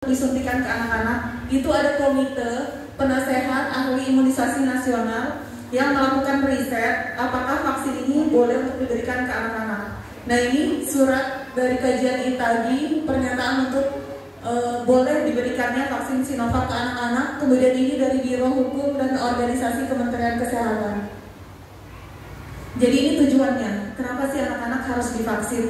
disuntikan ke anak-anak, itu ada komite penasehat ahli imunisasi nasional yang melakukan riset apakah vaksin ini boleh untuk diberikan ke anak-anak. Nah, ini surat dari kajian ITAGI, pernyataan untuk boleh diberikannya vaksin Sinovac ke anak-anak. Kemudian ini dari Biro Hukum dan Organisasi Kementerian Kesehatan. Jadi ini tujuannya, kenapa sih anak-anak harus divaksin?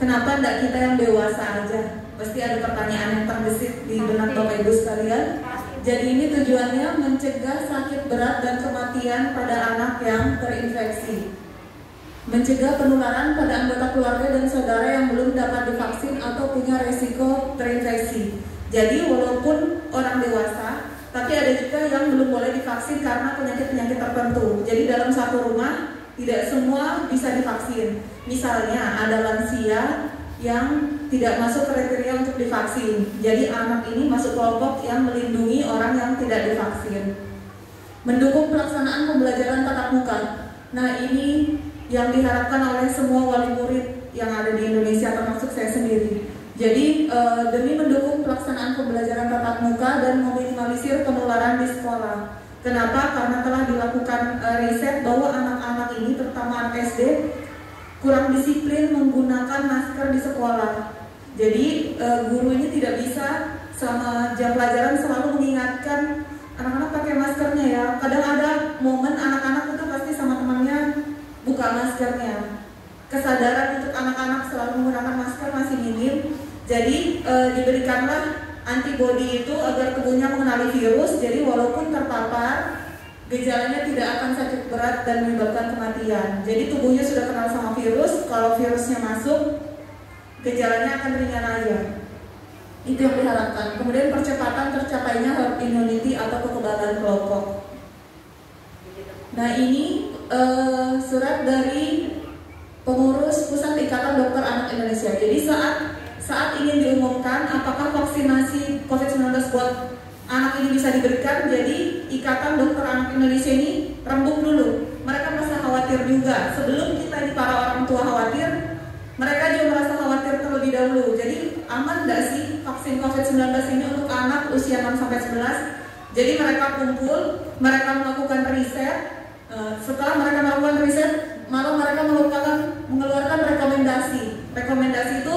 Kenapa tidak kita yang dewasa aja? Pasti ada pertanyaan yang terbesit di benak Bapak Ibu sekalian. Jadi ini tujuannya mencegah sakit berat dan kematian pada anak yang terinfeksi, mencegah penularan pada anggota keluarga dan saudara yang belum dapat divaksin atau punya resiko terinfeksi. Jadi walaupun orang dewasa, tapi ada juga yang belum boleh divaksin karena penyakit-penyakit tertentu. Jadi dalam satu rumah tidak semua bisa divaksin. Misalnya ada lansia yang tidak masuk kriteria untuk divaksin. Jadi anak ini masuk kelompok yang melindungi orang yang tidak divaksin. Mendukung pelaksanaan pembelajaran tatap muka. Nah, ini yang diharapkan oleh semua wali murid yang ada di Indonesia, termasuk saya sendiri. Jadi demi mendukung pelaksanaan pembelajaran tatap muka dan meminimalisir penularan di sekolah. Kenapa? Karena telah dilakukan riset bahwa anak-anak ini, terutama anak SD, kurang disiplin menggunakan masker di sekolah. Jadi guru ini tidak bisa selama jam pelajaran selalu mengingatkan anak-anak pakai maskernya ya. Kadang ada momen anak-anak itu pasti sama temannya buka maskernya. Kesadaran untuk anak-anak selalu menggunakan masker masih minim. Jadi diberikanlah antibodi itu agar tubuhnya mengenali virus. Jadi walaupun terpapar, gejalanya tidak akan sakit berat dan menyebabkan kematian. Jadi tubuhnya sudah kenal sama virus. Kalau virusnya masuk, gejalanya akan ringan aja. Itu yang diharapkan. Kemudian percepatan tercapainya herd immunity atau kekebalan kelompok. Nah, ini surat dari pengurus Pusat Ikatan Dokter Anak Indonesia. Jadi saat ingin diumumkan apakah vaksinasi COVID-19 buat anak ini bisa diberikan, jadi Ikatan Dokter Anak Indonesia ini rembuk dulu. Mereka merasa khawatir juga. Sebelum kita para orang tua khawatir, mereka juga merasa khawatir terlebih dahulu. Jadi aman nggak sih vaksin COVID-19 ini untuk anak usia 6-11? Jadi mereka kumpul, mereka melakukan riset. Setelah mereka melakukan riset, malah mereka mengeluarkan rekomendasi. Rekomendasi itu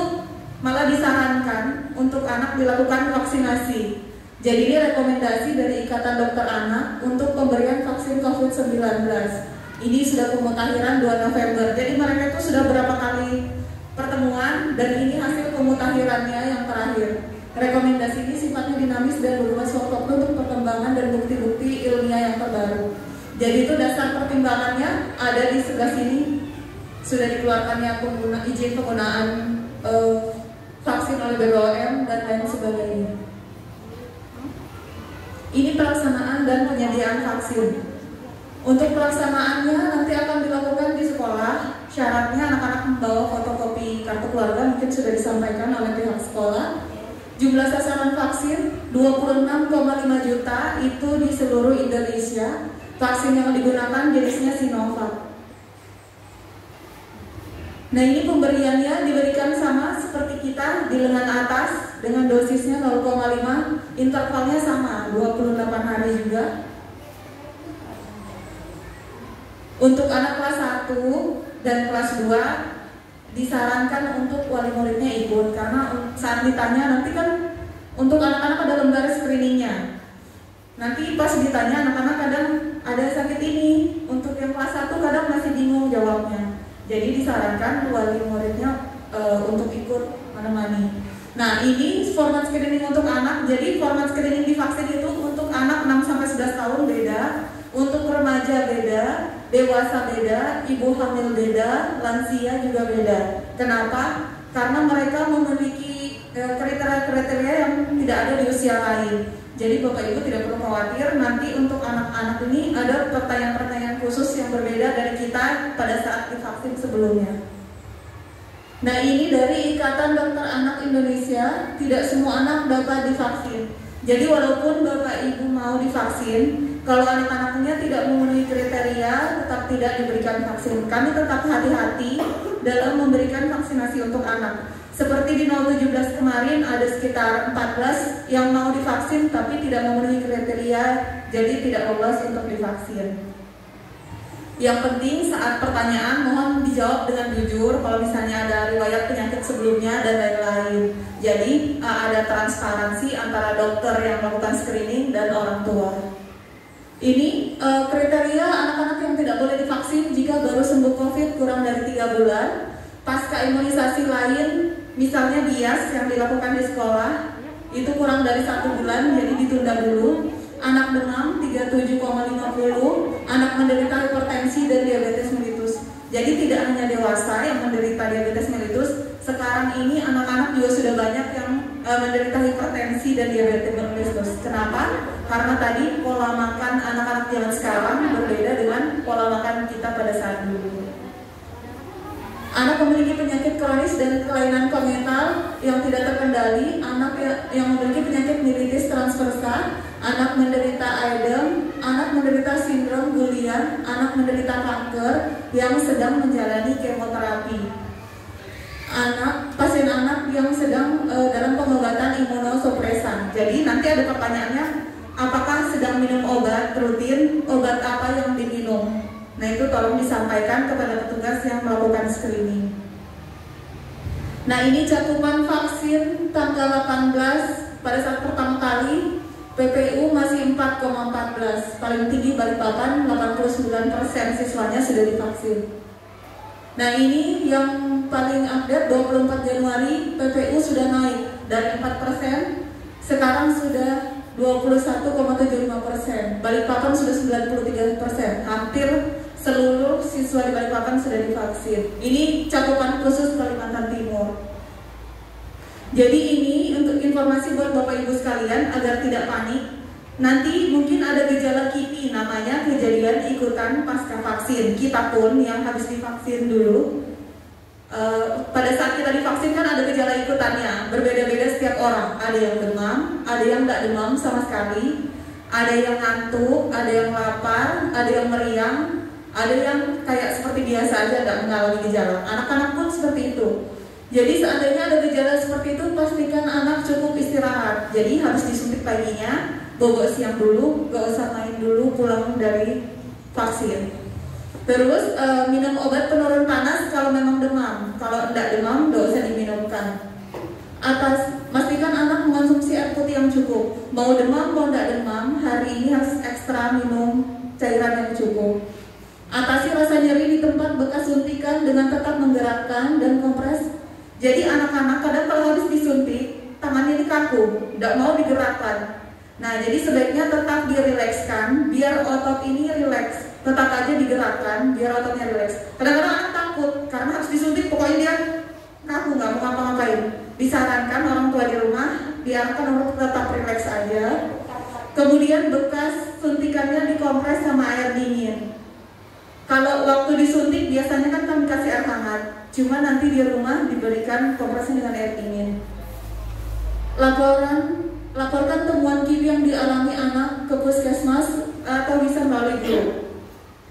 malah disarankan untuk anak dilakukan vaksinasi. Jadi ini rekomendasi dari Ikatan Dokter Anak untuk pemberian vaksin COVID-19. Ini sudah pemutakhiran 2 November. Jadi mereka itu sudah berapa kali pertemuan dan ini hasil pemutakhirannya yang terakhir. Rekomendasi ini sifatnya dinamis dan berluas waktu untuk perkembangan dan bukti-bukti ilmiah yang terbaru. Jadi itu dasar pertimbangannya ada di sebelah sini. Sudah dikeluarkannya izin penggunaan vaksin oleh BPOM dan lain sebagainya. Ini pelaksanaan dan penyediaan vaksin. Untuk pelaksanaannya nanti akan dilakukan di sekolah. Syaratnya anak-anak membawa fotokopi kartu keluarga, mungkin sudah disampaikan oleh pihak sekolah. Jumlah sasaran vaksin 26,5 juta itu di seluruh Indonesia. Vaksin yang digunakan jenisnya Sinovac. Nah, ini pemberiannya diberikan sama seperti kita di lengan atas dengan dosisnya 0,5, intervalnya sama 28 hari juga. Untuk anak kelas 1 dan kelas 2 disarankan untuk wali muridnya ikut, karena saat ditanya nanti kan untuk anak-anak ada lembar screeningnya. Nanti pas ditanya anak-anak kadang ada sakit ini, untuk yang kelas 1 kadang masih bingung jawabnya. Jadi disarankan wali muridnya untuk ikut menemani. Nah, ini format screening untuk anak. Jadi format screening di vaksin itu untuk anak 6-11 tahun beda, untuk remaja beda, dewasa beda, ibu hamil beda, lansia juga beda. Kenapa? Karena mereka memiliki kriteria-kriteria yang tidak ada di usia lain. Jadi Bapak Ibu tidak perlu khawatir, nanti untuk anak-anak ini ada pertanyaan-pertanyaan khusus yang berbeda dari kita pada saat divaksin sebelumnya. Nah, ini dari Ikatan Dokter Anak Indonesia, tidak semua anak dapat divaksin. Jadi walaupun Bapak Ibu mau divaksin, kalau anak-anaknya tidak memenuhi kriteria, tetap tidak diberikan vaksin. Kami tetap hati-hati dalam memberikan vaksinasi untuk anak. Seperti di 017 kemarin ada sekitar 14 yang mau divaksin tapi tidak memenuhi kriteria, jadi tidak lolos untuk divaksin. Yang penting saat pertanyaan mohon dijawab dengan jujur kalau misalnya ada riwayat penyakit sebelumnya dan lain-lain. Jadi ada transparansi antara dokter yang melakukan screening dan orang tua. Ini kriteria anak-anak yang tidak boleh divaksin jika baru sembuh COVID kurang dari 3 bulan. Pasca imunisasi lain, misalnya bias yang dilakukan di sekolah, itu kurang dari 1 bulan, jadi ditunda dulu. Anak demam 37,50, anak menderita hipertensi dan diabetes mellitus. Jadi tidak hanya dewasa yang menderita diabetes mellitus, sekarang ini anak-anak juga sudah banyak yang menderita hipertensi dan diabetes mellitus. Kenapa? Karena tadi pola makan anak-anak zaman sekarang berbeda dengan pola makan kita pada saat dulu. Anak memiliki penyakit kronis dan kelainan kongenital yang tidak terkendali, anak yang memiliki penyakit mielitis transversa, anak menderita AIDEM, anak menderita sindrom Guillain, anak menderita kanker yang sedang menjalani kemoterapi, pasien anak yang sedang dalam pengobatan imunosupresan. Jadi nanti ada pertanyaannya, apakah sedang minum obat rutin, obat apa yang diminum? Nah itu tolong disampaikan kepada petugas yang melakukan screening. Nah ini cakupan vaksin tanggal 18 pada saat pertama kali PPU masih 4,14, paling tinggi Balikpapan 89% siswanya sudah divaksin. Nah ini yang paling update 24 Januari PPU sudah naik dari 4%, sekarang sudah 21,75%. Balikpapan sudah 93%, hampir seluruh siswa di Balikpapan sudah divaksin. Ini cakupan khusus Kalimantan Timur. Jadi ini untuk informasi buat Bapak Ibu sekalian agar tidak panik. Nanti mungkin ada gejala KIPI, namanya kejadian ikutan pasca vaksin. Kita pun yang habis divaksin dulu, pada saat kita divaksin kan ada gejala ikutannya, berbeda-beda setiap orang. Ada yang demam, ada yang nggak demam sama sekali, ada yang ngantuk, ada yang lapar, ada yang meriang, ada yang kayak seperti biasa aja nggak mengalami gejala. Anak-anak pun seperti itu. Jadi seandainya ada gejala seperti itu, pastikan anak cukup istirahat. Jadi harus disuntik paginya, bobo siang dulu, gak usah main dulu pulang dari vaksin. Terus minum obat penurun panas kalau memang demam. Kalau tidak demam, gak usah diminumkan. Pastikan anak mengonsumsi air putih yang cukup. Mau demam, mau tidak demam, hari ini harus ekstra minum cairan yang cukup. Atasi rasa nyeri di tempat bekas suntikan dengan tetap menggerakkan dan kompres. Jadi anak-anak kadang kalau habis disuntik, tangannya dikaku, tidak mau digerakkan. Nah, jadi sebaiknya tetap dirilekskan, biar otot ini rileks. Tetap aja digerakkan, biar ototnya rileks. Kadang-kadang anak takut, karena harus disuntik, pokoknya dia kaku, nggak mau ngapa-ngapain. Disarankan orang tua di rumah, biarkan orang tetap rileks aja. Kemudian bekas suntikannya dikompres sama air dingin. Kalau waktu disuntik, biasanya kan kami kasih air hangat. Cuma nanti di rumah diberikan kompresnya dengan air dingin. Laporkan temuan KIPI yang dialami anak ke puskesmas atau bisa melalui grup.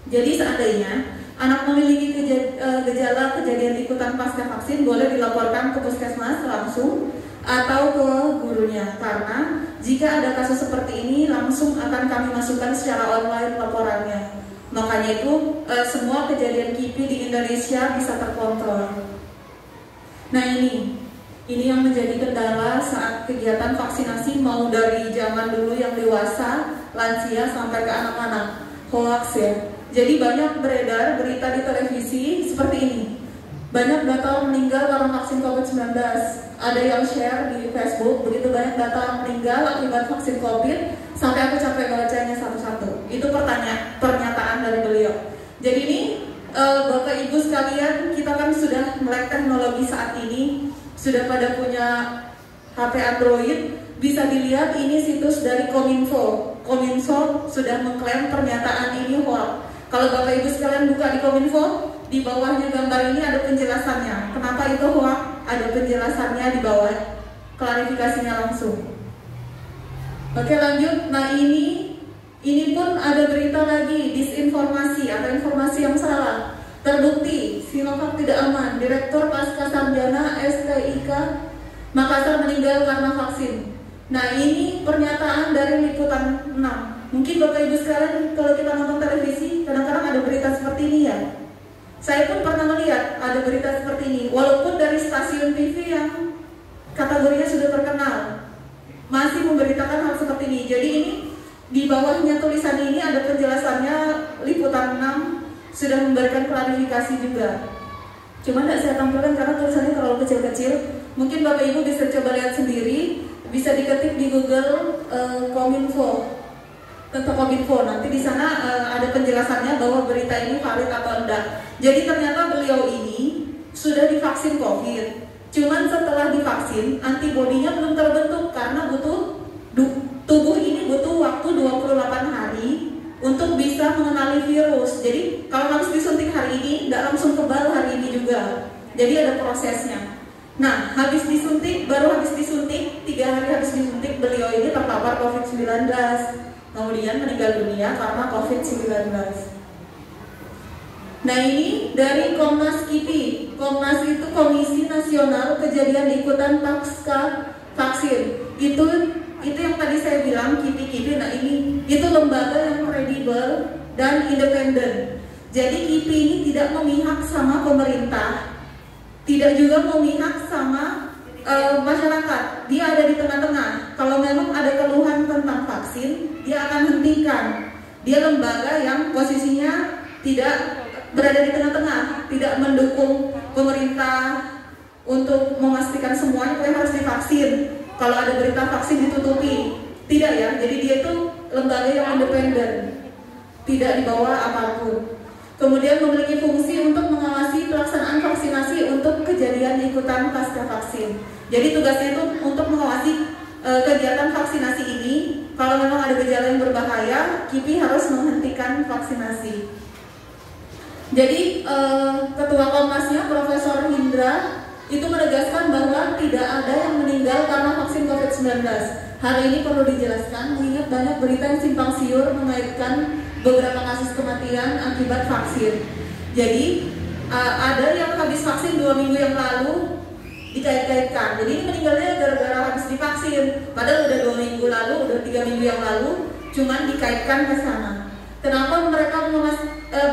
Jadi seandainya anak memiliki gejala kejadian ikutan pasca vaksin, boleh dilaporkan ke puskesmas langsung atau ke gurunya. Karena jika ada kasus seperti ini, langsung akan kami masukkan secara online laporannya. Makanya itu semua kejadian KIPI di Indonesia bisa terkontrol. Nah ini yang menjadi kendala saat kegiatan vaksinasi, mau dari zaman dulu yang dewasa, lansia sampai ke anak-anak. Hoax ya. Jadi banyak beredar berita di televisi seperti ini. Banyak data orang meninggal karena vaksin COVID-19. Ada yang share di Facebook, begitu banyak data orang meninggal akibat vaksin COVID, sampai aku capek bacanya satu-satu. Itu pernyataan dari beliau. Jadi ini Bapak Ibu sekalian, kita kan sudah melek teknologi saat ini, sudah pada punya HP Android, bisa dilihat ini situs dari Kominfo. Kominfo sudah mengklaim pernyataan ini hoax. Kalau Bapak Ibu sekalian buka di Kominfo, di bawahnya gambar ini ada penjelasannya. Kenapa itu hoax? Ada penjelasannya di bawah, klarifikasinya langsung. Oke lanjut. Nah ini pun ada berita lagi, disinformasi atau informasi yang salah Terbukti Sinovac tidak aman. Direktur Pasca Sarjana STIK Makassar meninggal karena vaksin. Nah, ini pernyataan dari Liputan 6. Mungkin Bapak Ibu sekalian kalau kita nonton televisi kadang-kadang ada berita seperti ini ya. Saya pun pernah melihat ada berita seperti ini, walaupun dari stasiun TV yang kategorinya sudah terkenal masih memberitakan hal seperti ini. Jadi ini di bawahnya tulisan ini ada penjelasannya. Liputan 6 sudah memberikan klarifikasi juga. Cuma tidak saya tampilkan karena tulisannya terlalu kecil-kecil. Mungkin Bapak Ibu bisa coba lihat sendiri, bisa diketik di Google Kominfo, tentang Kominfo. Nanti di sana ada penjelasannya bahwa berita ini valid atau enggak. Jadi ternyata beliau ini sudah divaksin COVID. Cuman setelah divaksin, antibodinya belum terbentuk karena tubuh ini butuh waktu 28 hari untuk bisa mengenali virus. Jadi kalau harus disuntik hari ini, tidak langsung kebal hari ini juga. Jadi ada prosesnya. Nah, habis disuntik, 3 hari habis disuntik, beliau ini terpapar COVID-19. Kemudian meninggal dunia karena COVID-19. Nah, ini dari Komnas KIPI. Komnas itu Komisi Nasional Kejadian Ikutan Pasca Vaksin. Itu yang tadi saya bilang KIPI. Nah, ini itu lembaga yang kredibel dan independen. Jadi KIPI ini tidak memihak sama pemerintah, tidak juga memihak sama masyarakat. Dia ada di tengah-tengah. Kalau memang ada keluhan tentang vaksin, dia akan hentikan. Dia lembaga yang posisinya tidak berada di tengah-tengah, tidak mendukung pemerintah untuk memastikan semuanya harus divaksin. Kalau ada berita vaksin ditutupi, tidak ya. Jadi dia itu lembaga yang independen, tidak dibawa apapun. Kemudian memiliki fungsi untuk mengawasi pelaksanaan vaksinasi untuk kejadian ikutan pasca vaksin. Jadi tugasnya itu untuk mengawasi kegiatan vaksinasi ini. Kalau memang ada gejala yang berbahaya, KIPI harus menghentikan vaksinasi. Jadi Ketua Komnasnya Profesor Hindra itu menegaskan bahwa tidak ada yang meninggal karena vaksin COVID-19. Hal ini perlu dijelaskan mengingat banyak berita yang simpang siur mengaitkan beberapa kasus kematian akibat vaksin. Jadi ada yang habis vaksin 2 minggu yang lalu dikait-kaitkan. Jadi ini meninggalnya gara-gara habis divaksin. Padahal udah 2 minggu lalu, udah 3 minggu yang lalu, cuman dikaitkan ke sana. Kenapa mereka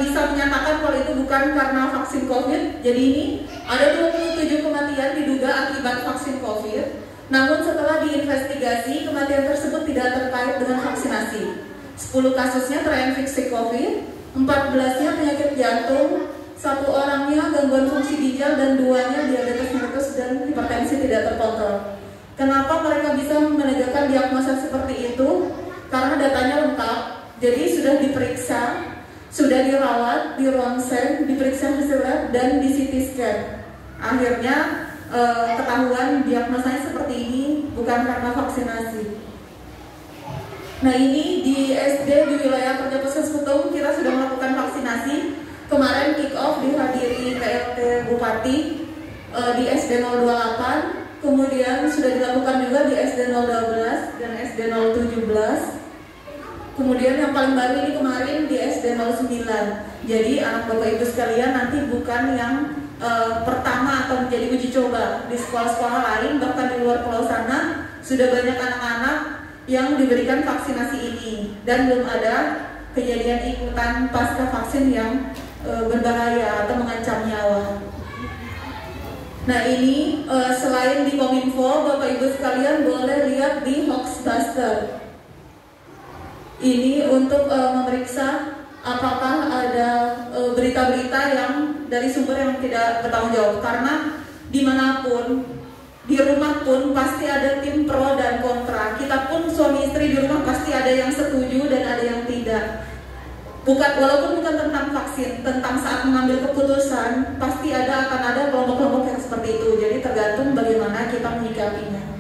bisa menyatakan kalau itu bukan karena vaksin COVID? Jadi ini ada 27 kematian diduga akibat vaksin COVID. Namun setelah diinvestigasi, kematian tersebut tidak terkait dengan vaksinasi. 10 kasusnya terinfeksi COVID, 14-nya penyakit jantung, 1 orangnya gangguan fungsi ginjal, dan 2-nya diabetes mellitus dan hipertensi tidak terkontrol. Kenapa mereka bisa menegakkan diagnosa seperti itu? Karena datanya lengkap. Jadi sudah diperiksa, sudah dirawat, di ronsen, diperiksa hasil lab, dan di CT scan. Akhirnya ketahuan diagnosanya seperti ini, bukan karena vaksinasi. Nah, ini di SD di wilayah Kerja Pusat Kutung kita sudah melakukan vaksinasi. Kemarin kick off dihadiri PLT Bupati di SD 028, kemudian sudah dilakukan juga di SD 012 dan SD 017. Kemudian yang paling baru ini kemarin di SD 09. Jadi anak Bapak Ibu sekalian nanti bukan yang pertama atau menjadi uji coba. Di sekolah-sekolah lain bahkan di luar pulau sana sudah banyak anak-anak yang diberikan vaksinasi ini. Dan belum ada kejadian ikutan pasca vaksin yang berbahaya atau mengancam nyawa. Nah, ini selain di Kominfo, Bapak Ibu sekalian boleh lihat di Hoaxbuster. Ini untuk memeriksa apakah ada berita-berita yang dari sumber yang tidak bertanggung jawab. Karena dimanapun, di rumah pun pasti ada tim pro dan kontra. Kita pun suami istri di rumah pasti ada yang setuju dan ada yang tidak. Walaupun bukan tentang vaksin, tentang saat mengambil keputusan, pasti akan ada kelompok-kelompok yang seperti itu. Jadi tergantung bagaimana kita menyikapinya.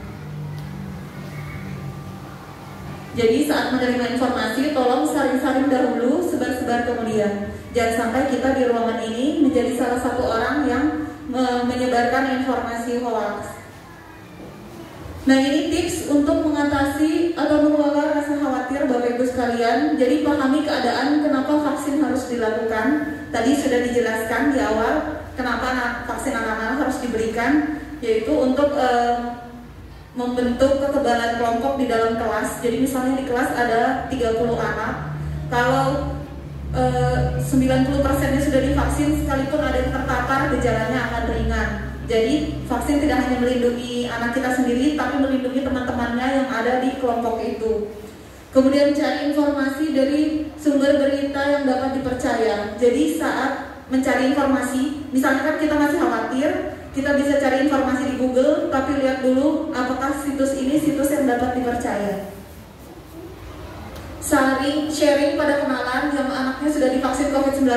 Jadi saat menerima informasi, tolong saring-saring dahulu, sebar-sebar kemudian. Jangan sampai kita di ruangan ini menjadi salah satu orang yang menyebarkan informasi hoax. Nah, ini tips untuk mengatasi atau mengelola rasa khawatir Bapak Ibu sekalian. Jadi pahami keadaan kenapa vaksin harus dilakukan? Tadi sudah dijelaskan di awal kenapa vaksin anak-anak harus diberikan, yaitu untuk membentuk kekebalan kelompok di dalam kelas. Jadi misalnya di kelas ada 30 anak, kalau 90%-nya sudah divaksin, sekalipun ada yang terpapar, gejalanya akan ringan. Jadi vaksin tidak hanya melindungi anak kita sendiri, tapi melindungi teman-temannya yang ada di kelompok itu. Kemudian cari informasi dari sumber berita yang dapat dipercaya. Jadi saat mencari informasi, misalnya kan kita masih khawatir, kita bisa cari informasi di Google, tapi lihat dulu apakah situs ini situs yang dapat dipercaya. Sharing pada kenalan yang anaknya sudah divaksin COVID-19.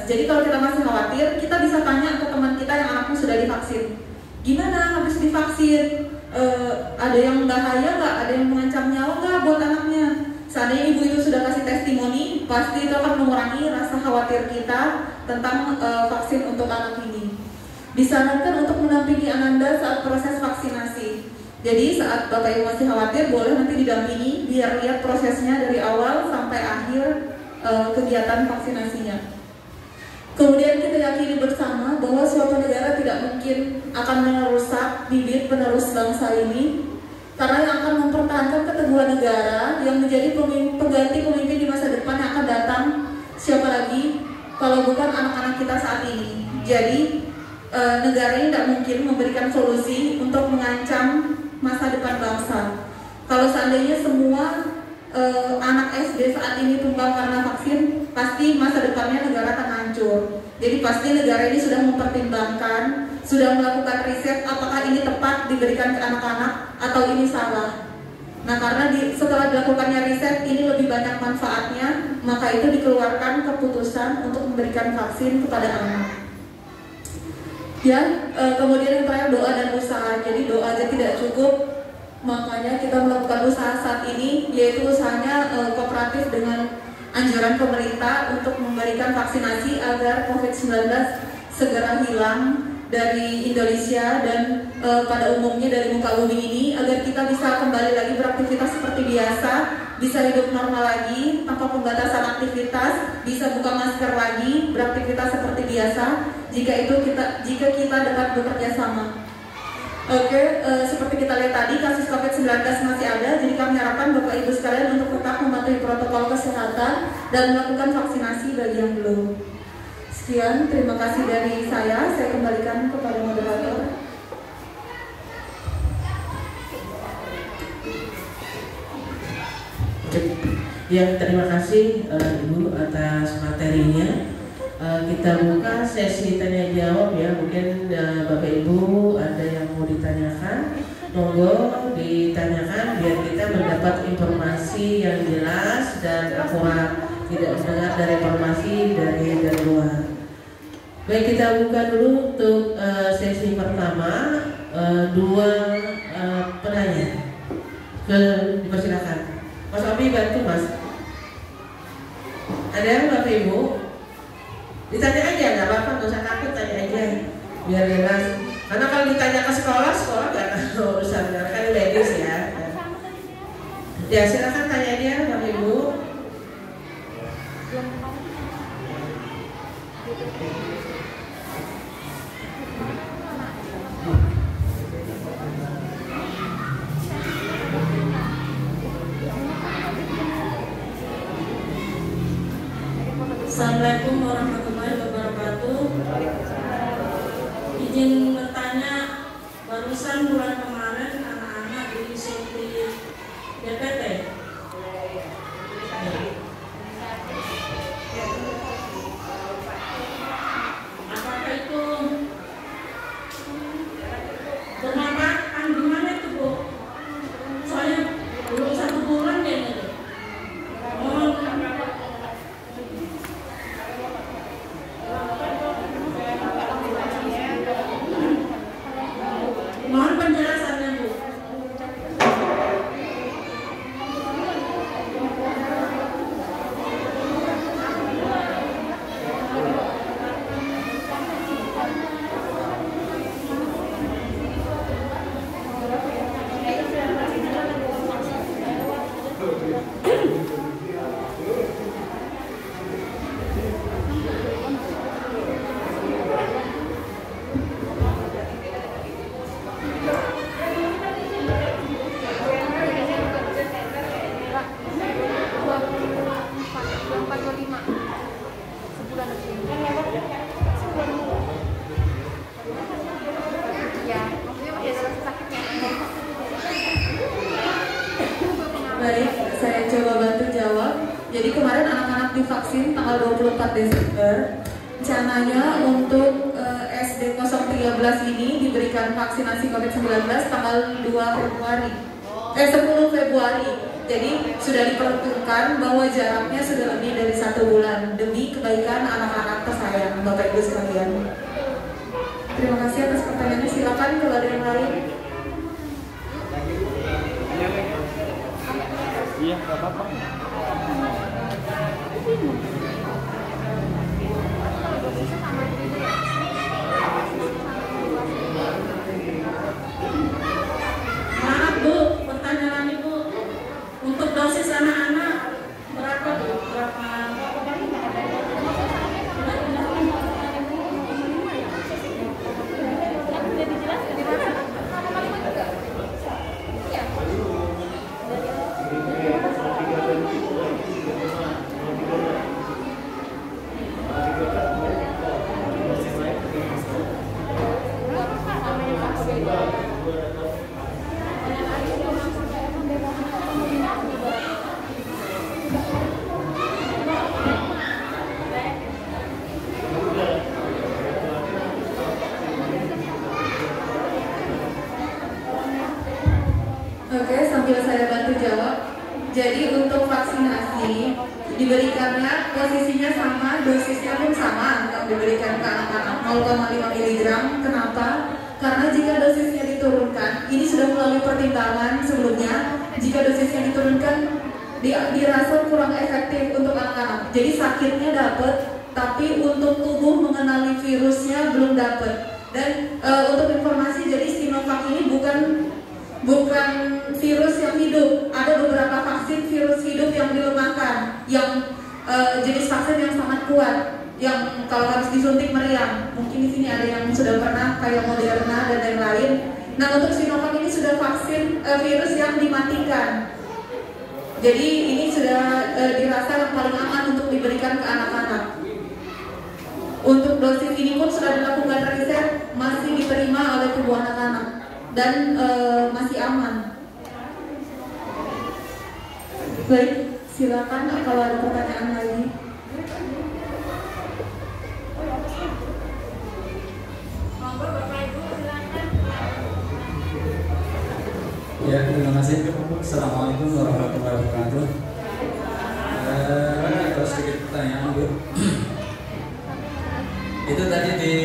Jadi kalau kita masih khawatir, kita bisa tanya ke teman kita yang anaknya sudah divaksin. Gimana habis divaksin? Ada yang bahaya nggak? Ada yang mengancam nyawa nggak buat anaknya? Seandainya ibu itu sudah kasih testimoni, pasti itu akan mengurangi rasa khawatir kita tentang vaksin untuk anak ini. Disarankan untuk mendampingi Ananda saat proses vaksinasi. Jadi saat Bapak Ibu masih khawatir, boleh nanti didampingi biar lihat prosesnya dari awal sampai akhir kegiatan vaksinasinya. Kemudian kita yakini bersama bahwa suatu negara tidak mungkin akan merusak bibit penerus bangsa ini, karena yang akan mempertahankan keteguhan negara yang menjadi pengganti pemimpin di masa depan yang akan datang, siapa lagi kalau bukan anak-anak kita saat ini. Jadi negara ini tidak mungkin memberikan solusi untuk mengancam masa depan bangsa. Kalau seandainya semua anak SD saat ini tumbang karena vaksin, pasti masa depannya negara akan hancur. Jadi pasti negara ini sudah mempertimbangkan, sudah melakukan riset apakah ini tepat diberikan ke anak-anak atau ini salah. Nah, karena setelah dilakukannya riset ini lebih banyak manfaatnya, maka itu dikeluarkan keputusan untuk memberikan vaksin kepada anak. Ya, kemudian yang terakhir doa dan usaha. Jadi doa aja tidak cukup, makanya kita melakukan usaha saat ini, yaitu usahanya kooperatif dengan anjuran pemerintah untuk memberikan vaksinasi agar COVID-19 segera hilang dari Indonesia dan pada umumnya dari muka bumi ini, agar kita bisa kembali lagi beraktivitas seperti biasa, bisa hidup normal lagi tanpa pembatasan aktivitas, bisa buka masker lagi, beraktivitas seperti biasa jika kita dapat bekerja sama. Oke, seperti kita lihat tadi kasus COVID-19 masih ada, jadi kami harapkan Bapak Ibu sekalian untuk tetap mematuhi protokol kesehatan dan melakukan vaksinasi bagi yang belum. Sekian, terima kasih dari saya kembalikan kepada moderator. Ya, terima kasih Ibu atas materinya. Kita buka sesi tanya jawab ya. Mungkin Bapak Ibu ada yang mau ditanyakan, monggo ditanyakan biar kita mendapat informasi yang jelas dan akurat, tidak mendengar dari informasi dari luar. Baik, kita buka dulu untuk sesi pertama. Dua penanya, dipersilakan. Mas Obi bantu Mas. Ada Bapak Ibu? Ditanya aja, nggak apa-apa, nggak usah takut, tanya aja biar jelas. Karena kalau ditanya ke sekolah nggak tahu urusan, karena kan ladies ya. Ya silakan tanya dia, Bapak Ibu. Assalamualaikum warahmatullahi wabarakatuh. Izin bertanya, barusan bulan kemarin anak-anak disuntik DPT. Apakah itu bermanfaat? Gimana itu Bu? Soalnya belum 1 bulan deh itu. Mohon penjelasan. Baik, saya coba bantu jawab. Jadi kemarin anak-anak divaksin tanggal 24 Desember. Rencananya untuk SD 013 ini diberikan vaksinasi COVID-19 tanggal 10 Februari. Jadi sudah diperhitungkan bahwa jaraknya sudah lebih dari 1 bulan demi kebaikan anak-anak tersayang, Bapak Ibu sekalian. Terima kasih atas pertanyaannya. Silakan kalau ada yang lain. Iya, nggak apa-apa. Maaf Bu, pertanyaan Ibu untuk dosis anak-anak berapa Bu? Berapa? Oke, sambil saya bantu jawab. Jadi untuk vaksinasi diberikannya posisinya sama, dosisnya pun sama yang diberikan ke anak-anak 0,5 mg. Kenapa? Karena jika dosisnya diturunkan, ini sudah melalui pertimbangan sebelumnya. Jika dosisnya diturunkan, dirasa kurang efektif untuk anak-anak. Jadi sakitnya dapat, tapi untuk tubuh mengenali virusnya belum dapat. Dan untuk informasi, jadi Sinovac ini bukan virus yang hidup. Ada beberapa vaksin virus hidup yang dilemahkan, yang jenis vaksin yang sangat kuat, yang kalau harus disuntik meriang. Mungkin di sini ada yang sudah pernah kayak Moderna dan lain-lain. Nah, untuk Sinovac ini sudah vaksin virus yang dimatikan. Jadi ini sudah dirasa yang paling aman untuk diberikan ke anak-anak. Untuk dosis ini pun sudah dilakukan riset, masih diterima oleh tubuh anak-anak dan masih aman. Baik, silakan kalau ada pertanyaan lagi. Ya, terima kasih. Assalamualaikum warahmatullahi wabarakatuh. Ada sedikit pertanyaan, Bu. Itu tadi di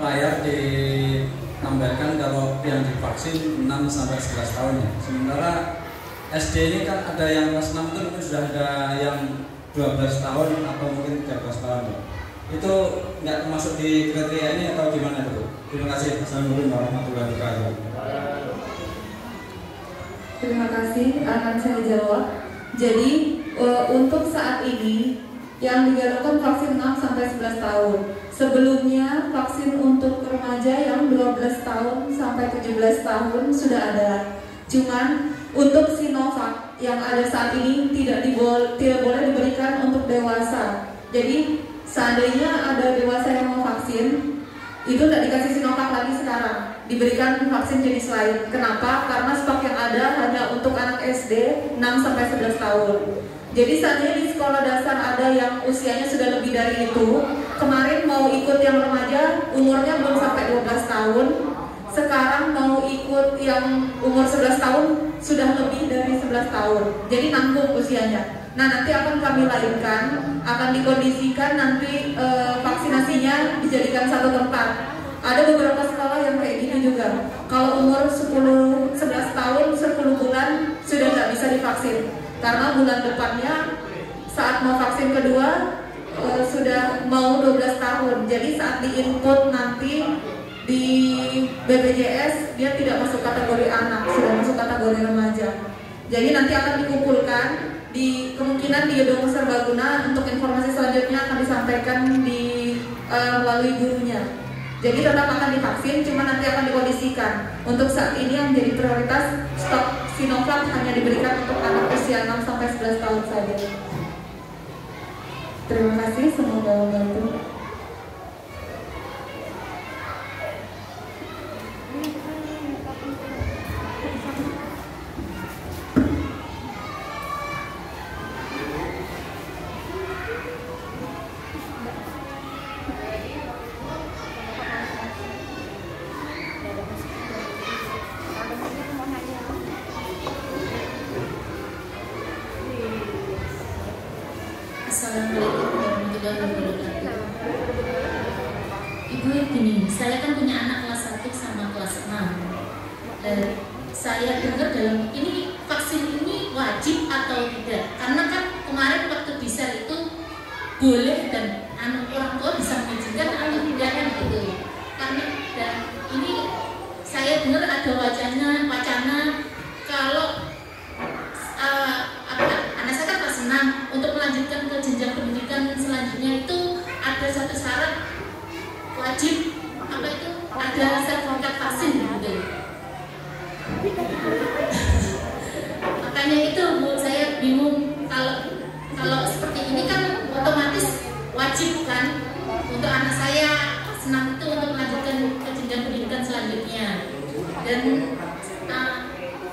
layar ditampilkan kalau yang divaksin 6 sampai 11 tahun ya. Sementara SD ini kan ada yang kelas 6 itu mungkin sudah ada yang 12 tahun atau mungkin 13 tahun ya. Itu nggak termasuk di kriteria ini atau gimana Bu? Terima kasih. Assalamualaikum warahmatullahi wabarakatuh. Terima kasih, akan saya jawab. Jadi untuk saat ini yang digalakkan vaksin 6 sampai 11 tahun. Sebelumnya vaksin untuk remaja yang 12 tahun sampai 17 tahun sudah ada. Cuman untuk Sinovac yang ada saat ini tidak boleh diberikan untuk dewasa. Jadi seandainya ada dewasa yang mau vaksin, itu tidak dikasih Sinovac lagi sekarang, diberikan vaksin jenis lain. Kenapa? Karena stok yang ada hanya untuk anak SD 6 sampai 11 tahun. Jadi seandainya di sekolah dasar ada yang usianya sudah lebih dari itu, kemarin mau ikut yang remaja umurnya belum sampai 12 tahun, sekarang mau ikut yang umur 11 tahun sudah lebih dari 11 tahun. Jadi nanggung usianya. Nah, nanti akan kami lainkan, akan dikondisikan nanti vaksinasinya dijadikan satu tempat. Ada beberapa sekolah yang kayak gini juga. Kalau umur 11 tahun, 10 bulan sudah nggak bisa divaksin. Karena bulan depannya saat mau vaksin kedua sudah mau 12 tahun. Jadi saat di-input nanti di BPJS dia tidak masuk kategori anak, sudah masuk kategori remaja. Jadi nanti akan dikumpulkan di kemungkinan di gedung serbaguna. Untuk informasi selanjutnya akan disampaikan di melalui gurunya. Jadi tetap akan divaksin, cuma nanti akan dikondisikan. Untuk saat ini yang menjadi prioritas stok Sinovac hanya diberikan untuk anak usia 6 sampai 11 tahun saja. Terima kasih, semoga membantu. Assalamualaikum warahmatullahi wabarakatuh. Ibu gini, saya kan punya anak kelas 1 sama kelas 6. Dan saya dengar dalam ini vaksin ini wajib atau tidak? Karena kan kemarin waktu bisa itu boleh dan orang tua bisa mengizinkan atau tidak kan gitu. Karena dan ini saya dengar ada wacana kalau anak saya kan kelas 6 untuk melanjutkan ke jenjang pendidikan selanjutnya itu ada satu syarat wajib apa itu ada sertifikat vaksin gitu. Makanya itu Bu, saya bingung kalau seperti ini kan otomatis wajib kan untuk anak saya senang itu untuk melanjutkan ke jenjang pendidikan selanjutnya dan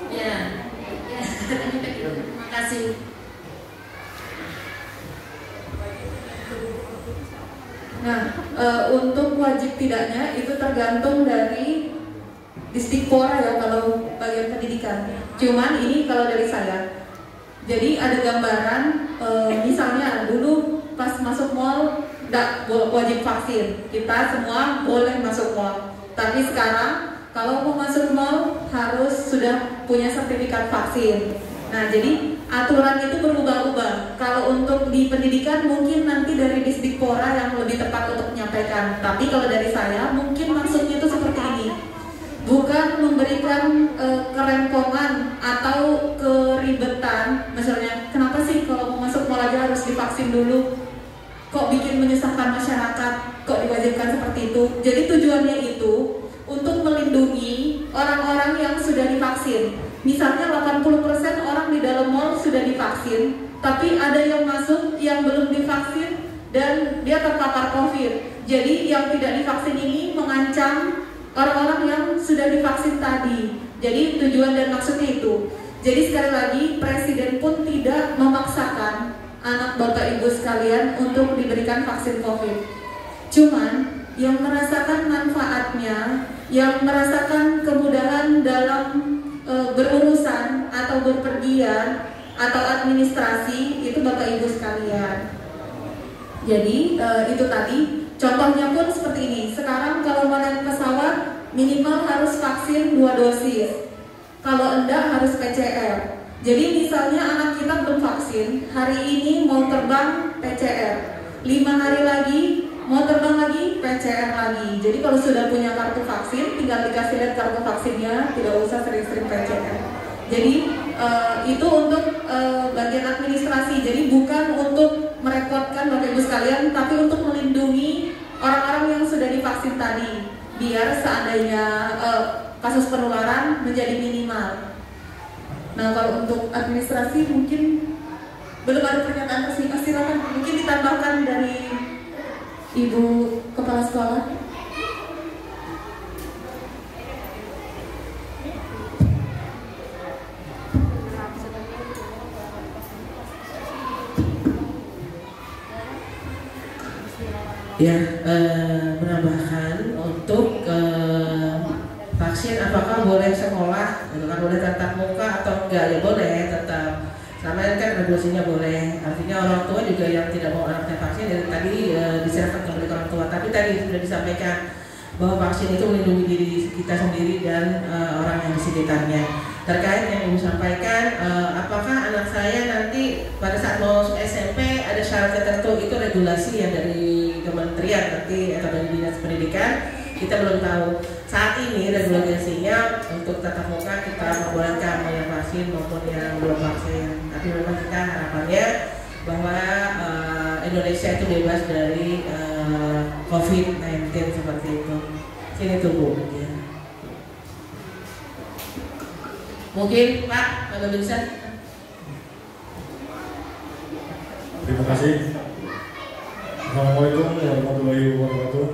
ya terima kasih. Nah, untuk wajib tidaknya itu tergantung dari Disdikpora ya kalau bagian pendidikan. Cuman ini kalau dari saya, jadi ada gambaran misalnya dulu pas masuk mall tidak wajib vaksin, kita semua boleh masuk mall. Tapi sekarang kalau mau masuk mall harus sudah punya sertifikat vaksin. Nah, jadi aturan itu berubah-ubah. Kalau untuk di pendidikan mungkin nanti dari Disdikpora yang lebih tepat untuk menyampaikan. Tapi kalau dari saya mungkin maksudnya itu seperti ini. Bukan memberikan kerempongan atau keribetan. Misalnya, kenapa sih kalau mau masuk mall aja harus divaksin dulu? Kok bikin menyusahkan masyarakat? Kok diwajibkan seperti itu? Jadi tujuannya itu untuk melindungi orang-orang yang sudah divaksin. Misalnya 80% orang di dalam mall sudah divaksin, tapi ada yang masuk yang belum divaksin dan dia terpapar COVID. Jadi yang tidak divaksin ini mengancam orang-orang yang sudah divaksin tadi. Jadi tujuan dan maksudnya itu. Jadi sekali lagi Presiden pun tidak memaksakan anak Bapak Ibu sekalian untuk diberikan vaksin COVID. Cuman yang merasakan manfaatnya, yang merasakan kemudahan dalam berurusan atau berpergian atau administrasi itu Bapak Ibu sekalian. Jadi itu tadi contohnya pun seperti ini. Sekarang kalau mau naik pesawat minimal harus vaksin 2 dosis. Kalau enggak harus PCR. Jadi misalnya anak kita belum vaksin, hari ini mau terbang PCR, 5 hari lagi mau terbang lagi PCR lagi. Jadi kalau sudah punya kartu vaksin, tinggal dikasih lihat kartu vaksinnya, tidak usah sering-sering PCR. Jadi itu untuk bagian administrasi. Jadi bukan untuk merepotkan Bapak Ibu sekalian, tapi untuk melindungi orang-orang yang sudah divaksin tadi, biar seandainya kasus penularan menjadi minimal. Nah, kalau untuk administrasi mungkin belum ada pernyataan resmi. Silakan mungkin ditambahkan dari Ibu Kepala Sekolah. Ya, menambahkan untuk vaksin apakah boleh sekolah, gitu kan, boleh tatap muka atau enggak? Ya boleh, tetap. Selama ini kan regulasinya boleh. Artinya orang tua juga yang tidak mau anaknya vaksin dari tadi diserahkan kembali ke orang tua. Tapi tadi sudah disampaikan bahwa vaksin itu melindungi diri kita sendiri dan orang yang di sekitarnya. Terkait yang Ibu sampaikan, apakah anak saya nanti pada saat mau masuk SMP ada syarat tertentu, itu regulasi yang dari kementerian nanti atau dari dinas pendidikan, kita belum tahu. Saat ini regulasinya untuk tatap muka kita membolehkan yang vaksin maupun yang belum vaksin. Tapi memang kita harapannya bahwa Indonesia itu bebas dari COVID-19 seperti itu. Sini tunggu. Ya. Mungkin Pak, kalau bisa. Terima kasih. Assalamualaikum warahmatullahi wabarakatuh.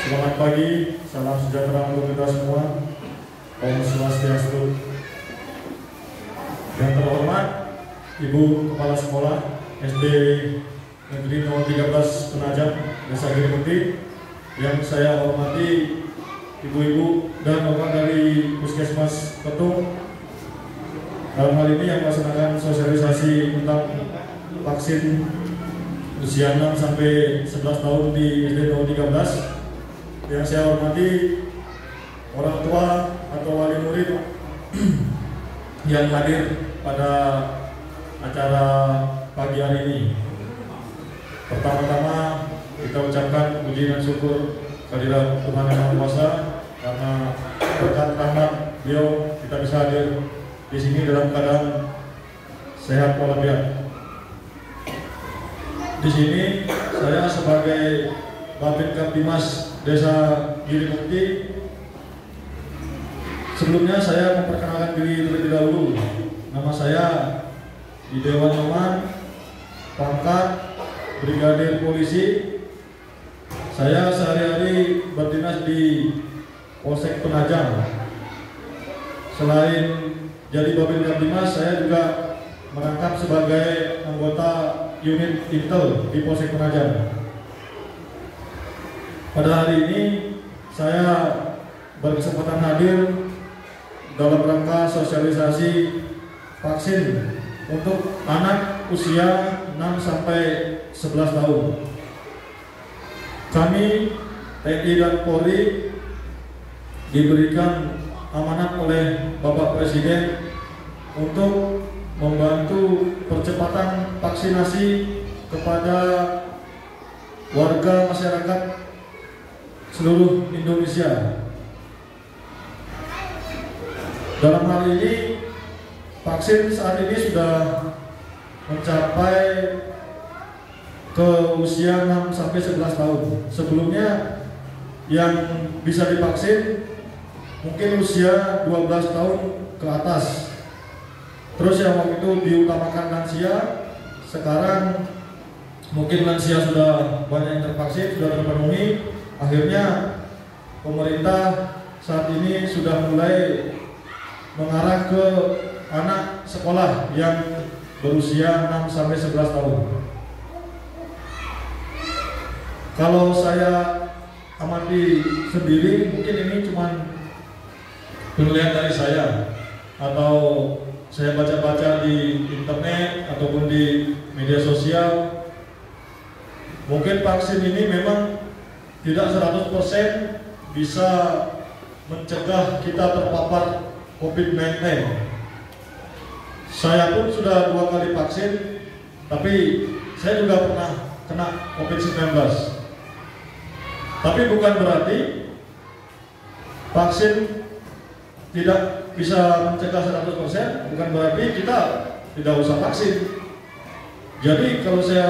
Selamat pagi, salam sejahtera untuk kita semua. Om Swastiastu. Yang terhormat Ibu Kepala Sekolah SD Negeri Nomor 13 Penajam, Desa Girimukti. Yang saya hormati Ibu-ibu dan bapak dari Puskesmas Petung, dalam hal ini yang melaksanakan sosialisasi tentang vaksin usia 6 sampai 11 tahun di SD 013. Yang saya hormati orang tua atau wali murid yang hadir pada acara pagi hari ini. Pertama-tama kita ucapkan puji dan syukur kehadirat Tuhan Yang Maha Kuasa karena berkat rahmat Beliau kita bisa hadir di sini dalam keadaan sehat walafiat. Di sini saya sebagai Babin Kaptimas Desa Girimukti, sebelumnya saya memperkenalkan diri terlebih dahulu. Nama saya Idewan Noman, pangkat Brigadir Polisi. Saya sehari-hari berdinas di Polsek Penajam. Selain jadi Babin Kaptimas, saya juga merangkap sebagai anggota unit Intel di Polsek Penajam. Pada hari ini saya berkesempatan hadir dalam rangka sosialisasi vaksin untuk anak usia 6 sampai 11 tahun. Kami TNI dan Polri diberikan amanat oleh Bapak Presiden untuk membantu percepatan vaksinasi kepada warga masyarakat seluruh Indonesia. Dalam hal ini, vaksin saat ini sudah mencapai ke usia 6 sampai 11 tahun. Sebelumnya yang bisa divaksin mungkin usia 12 tahun ke atas. Terus yang waktu itu diutamakan lansia, sekarang mungkin lansia sudah banyak yang tervaksin, sudah terpenuhi. Akhirnya pemerintah saat ini sudah mulai mengarah ke anak sekolah yang berusia 6 sampai 11 tahun. Kalau saya amati sendiri, mungkin ini cuma penilaian dari saya, atau saya baca-baca di internet ataupun di media sosial. Mungkin vaksin ini memang tidak 100% bisa mencegah kita terpapar COVID-19. Saya pun sudah 2 kali vaksin, tapi saya juga pernah kena COVID-19. Tapi bukan berarti vaksin tidak bisa mencegah 100%, bukan berarti kita tidak usah vaksin. Jadi kalau saya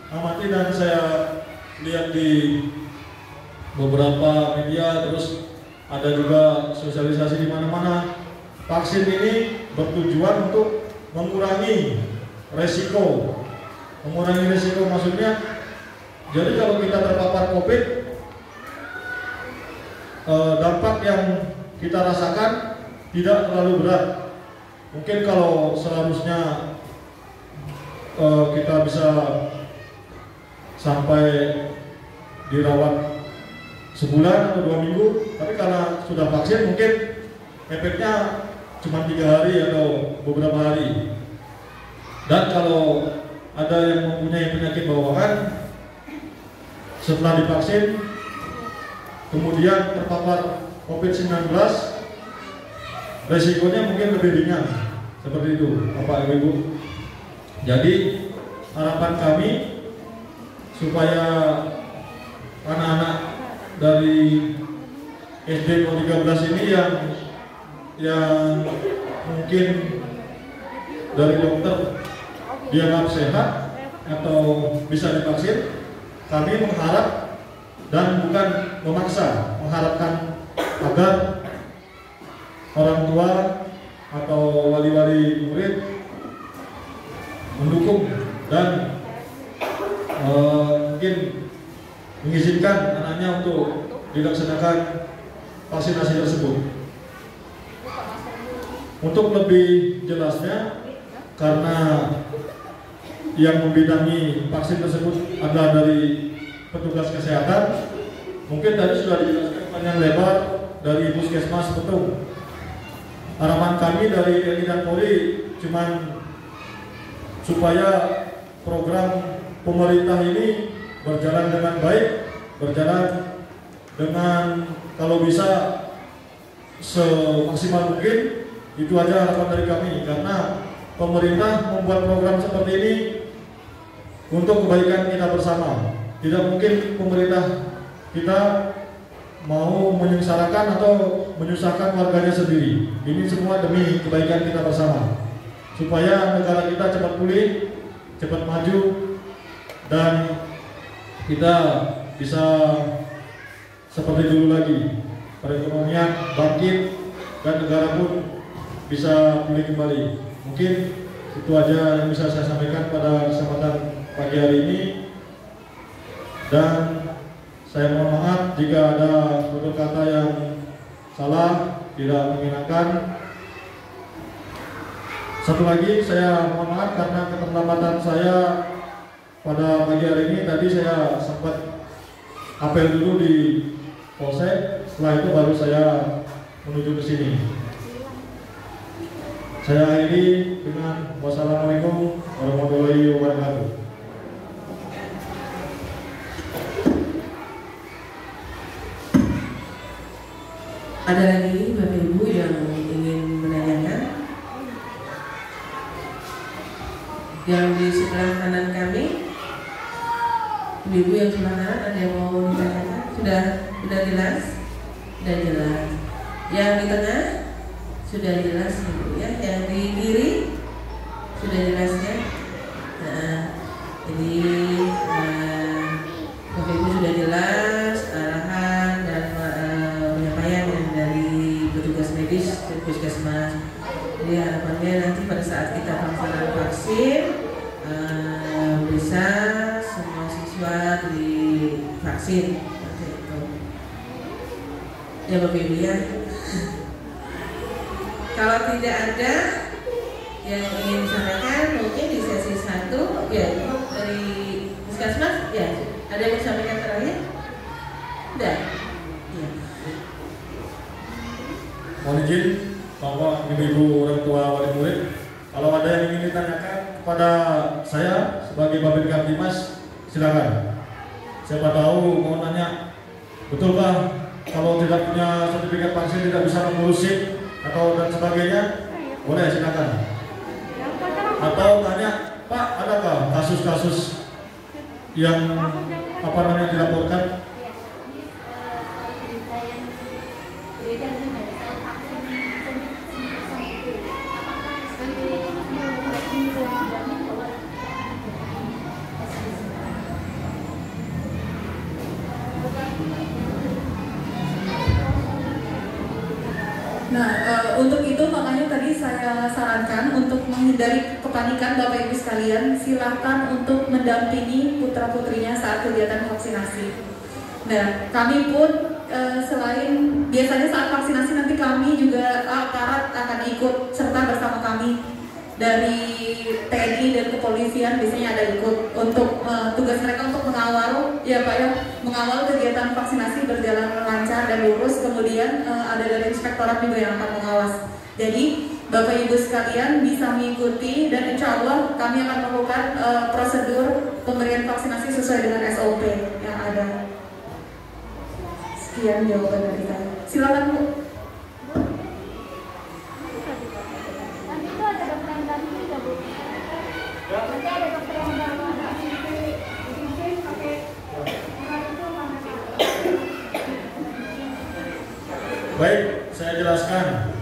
amati dan saya lihat di beberapa media, terus ada juga sosialisasi di mana-mana, vaksin ini bertujuan untuk mengurangi resiko. Mengurangi resiko maksudnya, jadi kalau kita terpapar COVID, dampak yang kita rasakan tidak terlalu berat. Mungkin kalau seharusnya kita bisa sampai dirawat sebulan atau 2 minggu, tapi karena sudah vaksin mungkin efeknya cuma 3 hari atau beberapa hari. Dan kalau ada yang mempunyai penyakit bawaan, setelah divaksin kemudian terpapar COVID-19, resikonya mungkin lebih ringan. Seperti itu, Bapak Ibu. Jadi harapan kami supaya anak-anak dari SD 013 ini yang mungkin dari dokter dianggap sehat atau bisa divaksin, kami mengharap dan bukan memaksa, mengharapkan agar orang tua atau wali-wali murid mendukung dan mungkin mengizinkan anaknya untuk dilaksanakan vaksinasi tersebut. Untuk lebih jelasnya, karena yang membidangi vaksin tersebut adalah dari petugas kesehatan, mungkin tadi sudah dijelaskan panjang lebar dari Puskesmas Petung. harapan kami dari TNI dan Polri cuman supaya program pemerintah ini berjalan dengan baik, berjalan dengan kalau bisa semaksimal mungkin. Itu aja harapan dari kami, karena pemerintah membuat program seperti ini untuk kebaikan kita bersama. Tidak mungkin pemerintah kita mau menyengsarakan atau menyusahkan warganya sendiri. Ini semua demi kebaikan kita bersama, supaya negara kita cepat pulih, cepat maju, dan kita bisa seperti dulu lagi, perekonomian bangkit dan negara pun bisa pulih kembali. Mungkin itu aja yang bisa saya sampaikan pada kesempatan pagi hari ini, dan saya mohon maaf jika ada tutur kata yang salah, tidak mengenakan. Satu lagi, saya mohon maaf karena keterlambatan saya pada pagi hari ini. Tadi saya sempat apel dulu di Polsek, setelah itu baru saya menuju ke sini. Saya akhiri dengan wassalamualaikum warahmatullahi wabarakatuh. Ada lagi Bapak Ibu yang ingin menanyakan? Yang di sebelah kanan kami, Ibu yang sebelah kanan, ada yang mau ditanyakan? Sudah jelas? Sudah jelas. Yang di tengah sudah jelas Ibu ya. Yang di kiri sudah jelas ya. Nah, jadi Bapak Ibu sudah jelas arahan dan penyampaian yang dari petugas medis dan puskesmas. Jadi harapannya nanti pada saat kita pelaksanaan vaksin bisa semua siswa divaksin. Ya Bapak Ibu ya. Kalau tidak ada yang ingin disampaikan, mungkin di sesi 1 ya dari puskesmas ya. Ada yang disampaikan terakhir? Tidak. Ya. Mohon izin Bapak, Ibu, orang tua, wali murid, kalau ada yang ingin ditanyakan kepada saya sebagai Babin Kamtimas, silakan. Siapa tahu mau nanya, betulkah kalau tidak punya sertifikat vaksin tidak bisa mengurus SIM atau dan sebagainya, boleh silakan. Atau tanya, Pak, adakah kasus-kasus yang dilaporkan? Nah, untuk itu makanya tadi saya sarankan untuk menghindari kepanikan Bapak Ibu sekalian, silahkan untuk mendampingi putra-putrinya saat kegiatan vaksinasi. Nah, kami pun selain biasanya saat vaksinasi nanti kami juga aparat akan ikut serta bersama kami dari TNI dan kepolisian biasanya ada ikut untuk tugas mereka untuk mengawal ya Pak ya, mengawal kegiatan vaksinasi berjalan lancar dan lurus. Kemudian ada dari inspektorat juga yang akan mengawas. Jadi Bapak Ibu sekalian bisa mengikuti dan insya Allah kami akan melakukan prosedur pemberian vaksinasi sesuai dengan SOP yang ada. Sekian jawaban dari saya. Silakan Bu. Baik, saya jelaskan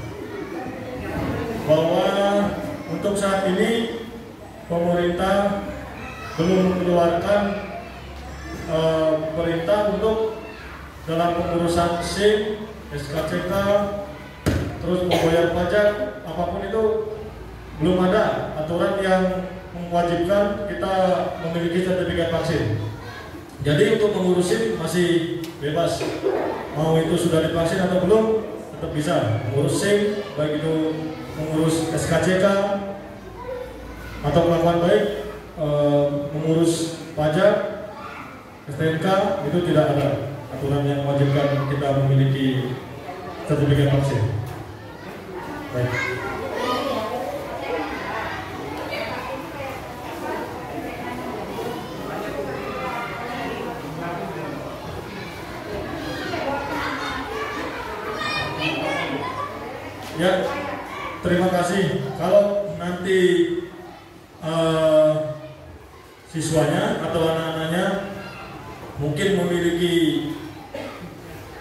bahwa untuk saat ini pemerintah belum mengeluarkan perintah untuk dalam pengurusan SIM, SKCK, terus membayar pajak, apapun itu belum ada aturan yang mewajibkan kita memiliki sertifikat vaksin. Jadi untuk mengurus SIM masih bebas, mau itu sudah divaksin atau belum tetap bisa mengurus SIM, baik itu mengurus SKCK atau kelakuan baik, mengurus pajak, STNK, itu tidak ada aturan yang mewajibkan kita memiliki sertifikat vaksin. Baik. Ya, terima kasih. Kalau nanti siswanya atau anak-anaknya mungkin memiliki,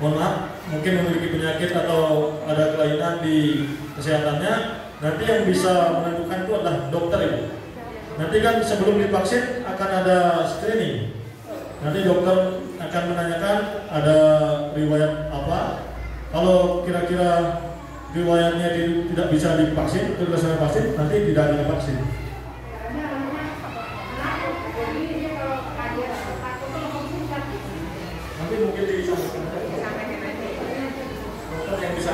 mungkin memiliki penyakit atau ada kelainan di kesehatannya, nanti yang bisa menentukan itu adalah dokter Ibu. Nanti kan sebelum divaksin akan ada screening. Nanti dokter akan menanyakan ada riwayat apa. Kalau kira-kira riwayatnya tidak bisa divaksin, tidak bisa divaksin, nanti tidak ada divaksin. Nanti mungkin disampaikan dokter yang bisa.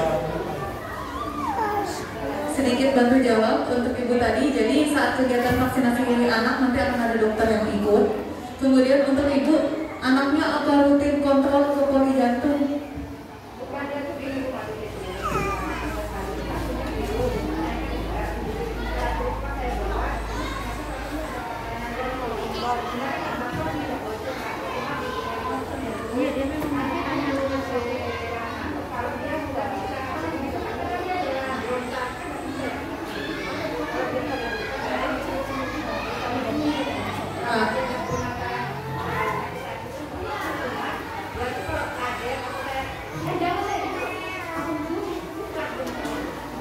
Sedikit bantu jawab untuk Ibu tadi. Jadi saat kegiatan vaksinasi ini anak nanti akan ada dokter yang ikut. Kemudian untuk Ibu, anaknya apa rutin kontrol ke poli jantung?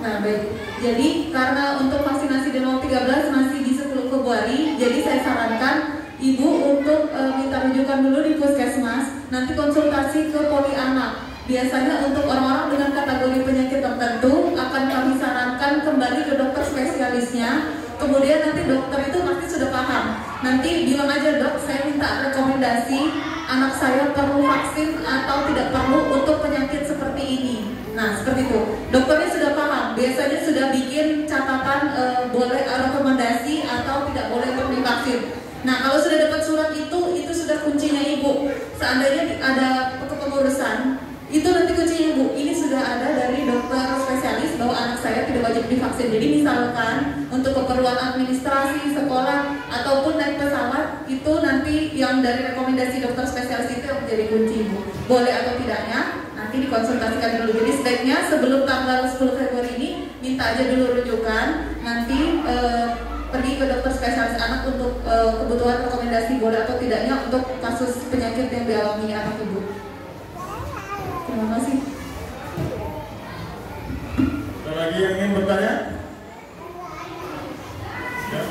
Nah, baik. Jadi karena untuk vaksinasi di 013 masih di 10 Februari, jadi saya sarankan Ibu untuk minta rujukan dulu di puskesmas, nanti konsultasi ke poli anak. Biasanya untuk orang-orang dengan kategori penyakit tertentu akan kami sarankan kembali ke dokter spesialisnya. Kemudian nanti dokter itu pasti sudah paham. Nanti bilang aja, Dok, saya minta rekomendasi anak saya perlu vaksin atau tidak perlu untuk penyakit seperti ini. Nah, seperti itu. Dokternya sudah paham. Biasanya sudah bikin catatan boleh rekomendasi atau tidak boleh untuk divaksin. Nah, kalau sudah dapat surat itu sudah kuncinya Ibu. Seandainya ada kepengurusan, itu nanti kuncinya Ibu. Ini sudah ada dari dokter spesialis bahwa anak saya tidak wajib divaksin. Jadi misalkan untuk keperluan administrasi sekolah ataupun naik pesawat, itu nanti yang dari rekomendasi dokter spesialis itu yang menjadi kunci Ibu. Boleh atau tidaknya nanti dikonsultasikan dulu. Jadi sebaiknya sebelum tanggal 10 Februari ini minta aja dulu rujukan, nanti pergi ke dokter spesialis anak untuk kebutuhan rekomendasi boleh atau tidaknya untuk kasus penyakit yang dialami anak Ibu. Terima kasih. Ada lagi yang ingin bertanya? Ya.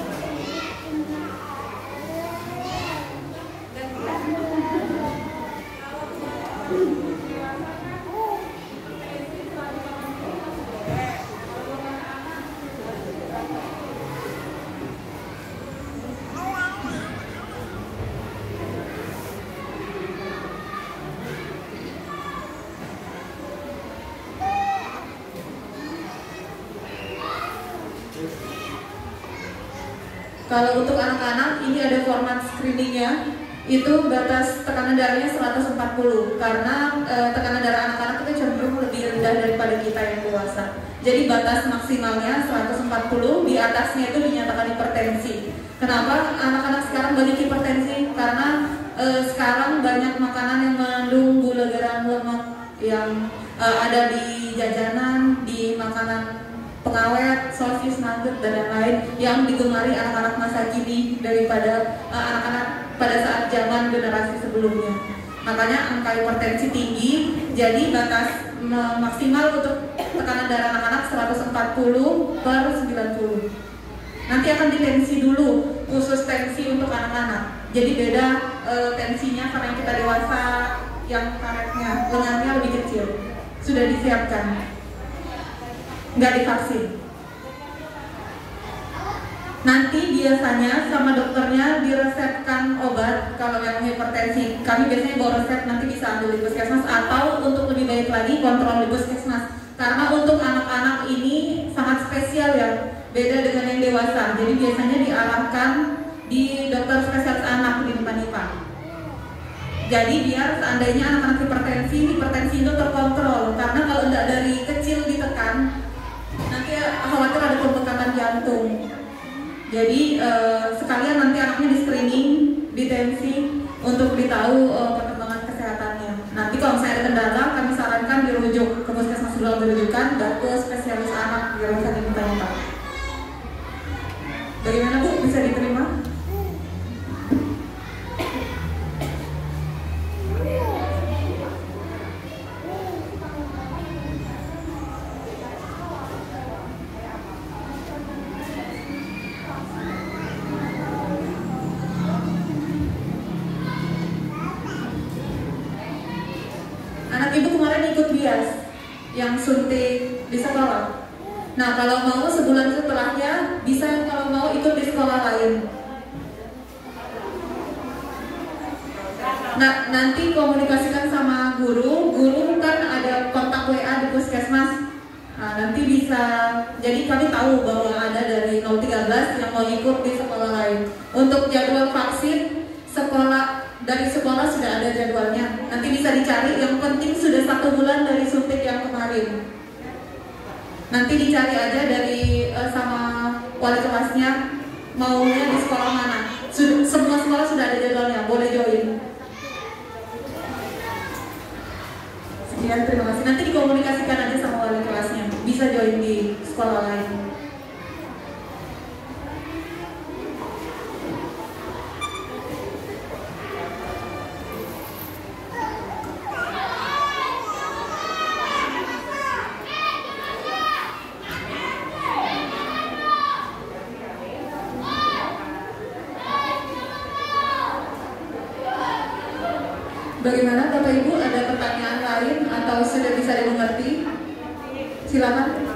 Kalau untuk anak-anak ini ada format screeningnya, itu batas tekanan darahnya 140 karena tekanan darah anak-anak itu cenderung lebih rendah daripada kita yang dewasa. Jadi batas maksimalnya 140, di atasnya itu dinyatakan hipertensi. Kenapa anak-anak sekarang banyak hipertensi? Karena sekarang banyak makanan yang mengandung gula, garam, lemak yang ada di jajanan, di makanan pengawet, sosis, nugget, dan lain-lain yang digemari anak-anak masa kini daripada anak-anak pada saat zaman generasi sebelumnya. Makanya angka hipertensi tinggi, jadi batas maksimal untuk tekanan darah anak-anak 140/90. Nanti akan ditensi dulu, khusus tensi untuk anak-anak. Jadi beda tensinya karena yang kita dewasa yang karetnya, lengannya lebih kecil, sudah disiapkan. Nggak divaksin. Nanti biasanya sama dokternya diresepkan obat kalau yang hipertensi. Kami biasanya bawa resep, nanti bisa ambil di puskesmas atau untuk lebih baik lagi kontrol di puskesmas. Karena untuk anak-anak ini sangat spesial ya, beda dengan yang dewasa. Jadi biasanya diarahkan di dokter spesialis anak di depan. Jadi biar seandainya anak-anak hipertensi itu terkontrol. Karena kalau tidak dari kecil ditekan, nanti khawatir ada pembengkakan jantung. Jadi sekalian nanti anaknya di screening, ditensi untuk ditahu perkembangan kesehatannya. Nanti kalau misalnya ada kendala, kami sarankan dirujuk ke puskesmas rujukan dirujukan dan ke spesialis anak yang bisa diminta. Bagaimana Bu, bisa diterima? Anak ibu kemarin ikut bias yang suntik di sekolah. Nah, kalau mau sebulan setelahnya bisa, kalau mau ikut di sekolah lain. Nah, nanti komunikasikan sama guru kan ada kontak WA di puskesmas. Nah, nanti bisa, jadi kami tahu bahwa ada dari 013 yang mau ikut di sekolah lain. Untuk jadwal vaksin, dari sekolah sudah ada jadwalnya. Nanti bisa dicari, yang penting sudah 1 bulan dari suntik yang kemarin. Nanti dicari aja dari sama wali kelasnya maunya di sekolah mana. Semua sekolah sudah ada jadwalnya, boleh join. Sekian, terima kasih. Nanti dikomunikasikan aja sama wali kelasnya, bisa join di sekolah lain. Bagaimana Bapak Ibu, ada pertanyaan lain atau sudah bisa dimengerti? Silakan.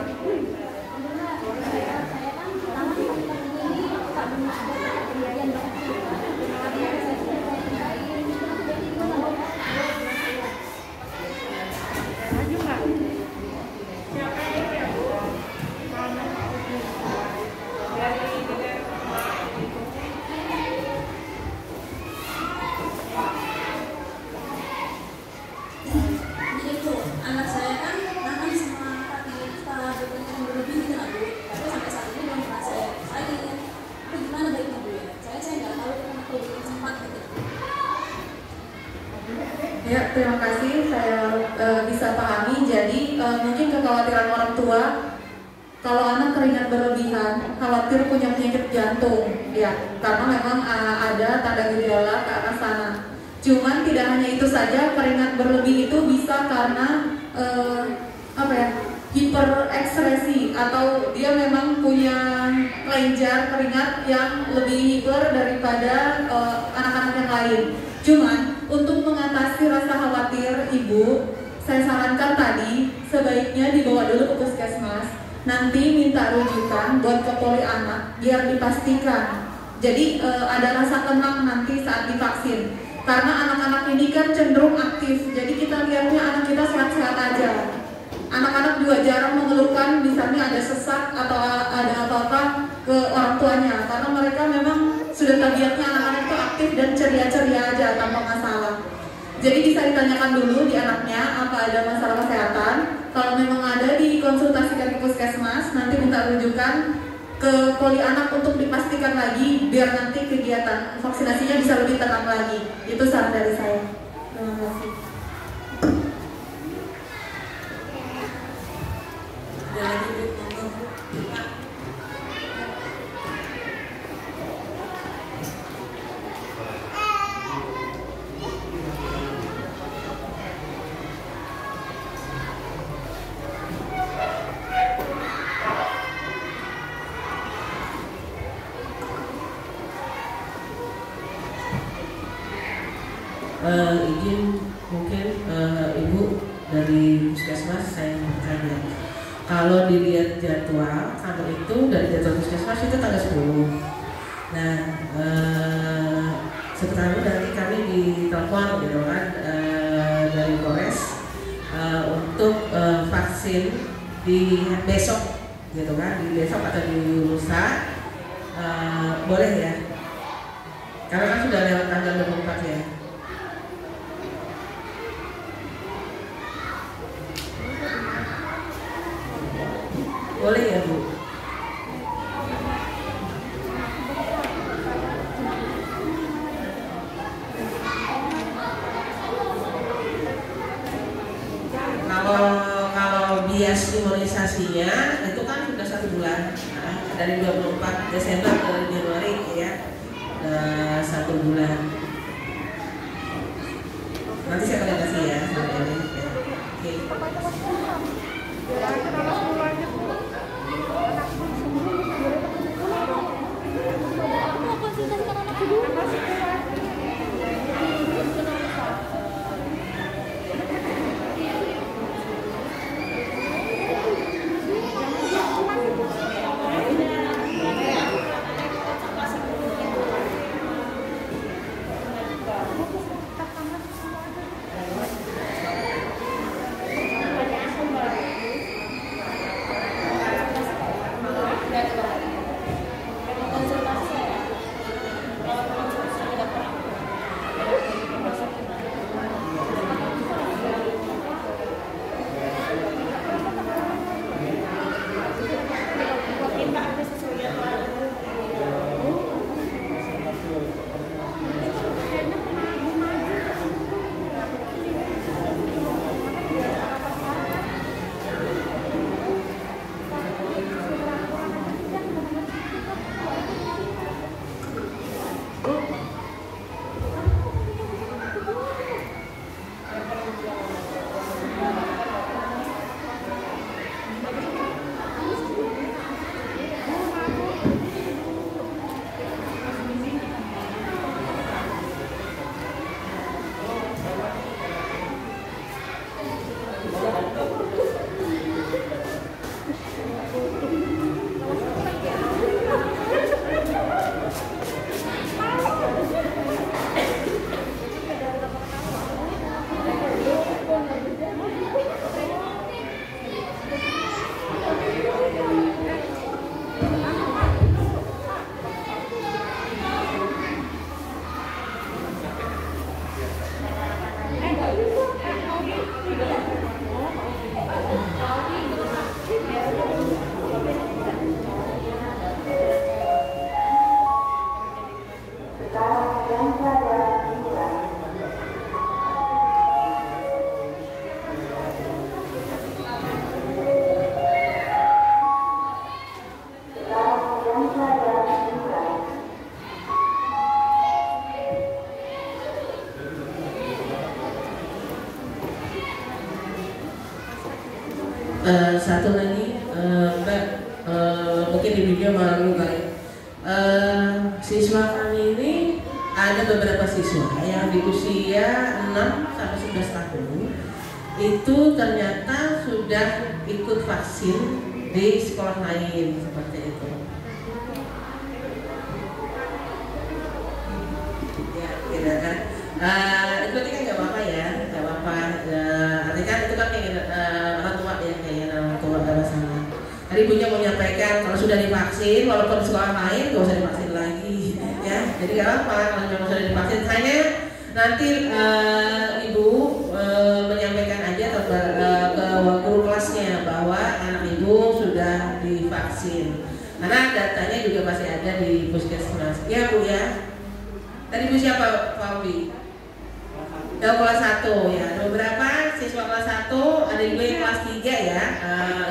Ya, terima kasih. Saya bisa pahami. Jadi mungkin kekhawatiran orang tua kalau anak keringat berlebihan, khawatir punya penyakit jantung, ya, karena memang ada tanda gejala ke arah sana. Cuman tidak hanya itu saja, keringat berlebih itu bisa karena hiperekspresi atau dia memang punya kelenjar keringat yang lebih hiper daripada anak-anak yang lain. Cuman untuk mengatasi rasa khawatir ibu, saya sarankan tadi sebaiknya dibawa dulu ke puskesmas, nanti minta rujukan buat ke poli anak biar dipastikan. Jadi ada rasa tenang nanti saat divaksin. Karena anak-anak ini kan cenderung aktif, jadi kita lihatnya anak kita sehat-sehat aja. Anak-anak juga jarang mengeluhkan misalnya ada sesak atau ada apa-apa ke orang tuanya, karena mereka memang sudah tabiatnya anak-anak itu aktif dan ceria-ceria aja tanpa masalah. Jadi bisa ditanyakan dulu di anaknya apa ada masalah kesehatan. Kalau memang ada, dikonsultasikan ke puskesmas, nanti minta rujukan ke poli anak untuk dipastikan lagi biar nanti kegiatan vaksinasinya bisa lebih tenang lagi. Itu saran dari saya. Terima kasih. Izin mungkin Ibu dari puskesmas, saya bertanya. Kalau dilihat jadwal kamu itu dari jadwal puskesmas itu tanggal 10. Nah, sebenarnya nanti kami ditelepon gitu kan dari Polres untuk vaksin di besok gitu kan, di besok atau di lusa, boleh ya? Karena kan sudah lewat tanggal 24 ya. Boleh ya Bu? Kalau bias imunisasinya itu kan sudah 1 bulan, nah, dari 24 Desember ke Januari ya, 1 bulan. Nanti saya akan kasih ya sama ini. Oke. Satu lagi, Mbak, mungkin di video malu kali. Siswa kami ini ada beberapa siswa yang di usia 6 sampai 11 tahun itu ternyata sudah ikut vaksin di sekolah lain seperti itu. Ya, tidak kan? Itu tadi kan nggak apa-apa ya, nggak apa-apa. Artinya kan itu kan kayak orang tua ya, kayak orang tua nggak masalah. Tadi ibunya mau menyampaikan kalau sudah divaksin, walaupun di sekolah lain nggak usah divaksin lagi, ya. Jadi nggak apa kalau memang sudah divaksin. Hanya nanti ibu menyampaikan aja ke guru kelasnya bahwa anak ibu sudah divaksin. Karena datanya juga masih ada di puskesmas. Ya Bu ya. Tadi Bu siapa Pak Ubi? Kelas 1 ya. Ada beberapa siswa kelas 1, ada juga yang kelas 3 ya.